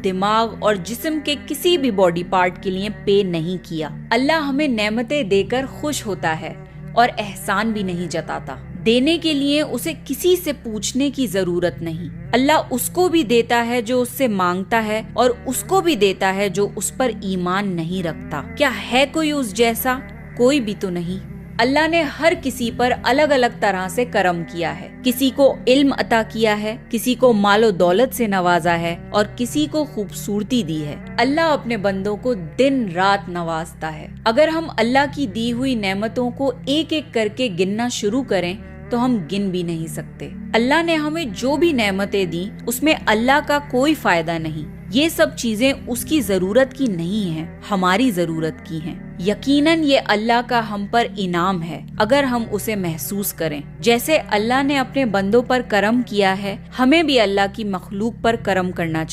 दिमाग और जिस्म के किसी भी बॉडी पार्ट के लिए पे नहीं किया। अल्लाह हमें नेमतें देकर खुश होता है और एहसान भी नहीं जताता। देने के लिए उसे किसी से पूछने की जरूरत नहीं। अल्लाह उसको भी देता है जो उससे मांगता है और उसको भी देता है जो उस पर ईमान नहीं रखता। क्या है कोई उस जैसा? कोई भी तो नहीं। अल्लाह ने हर किसी पर अलग अलग तरह से करम किया है। किसी को इल्म अता किया है, किसी को मालो दौलत से नवाजा है और किसी को खूबसूरती दी है। अल्लाह अपने बंदों को दिन रात नवाजता है। अगर हम अल्लाह की दी हुई नेमतों को एक एक करके गिनना शुरू करें तो हम गिन भी नहीं सकते। अल्लाह ने हमें जो भी नेमतें दी उसमें अल्लाह का कोई फायदा नहीं। ये सब चीजें उसकी जरूरत की नहीं है, हमारी जरूरत की हैं। यकीनन ये अल्लाह का हम पर इनाम है अगर हम उसे महसूस करें। जैसे अल्लाह ने अपने बंदों पर करम किया है, हमें भी अल्लाह की मखलूक पर करम करना चाहिए।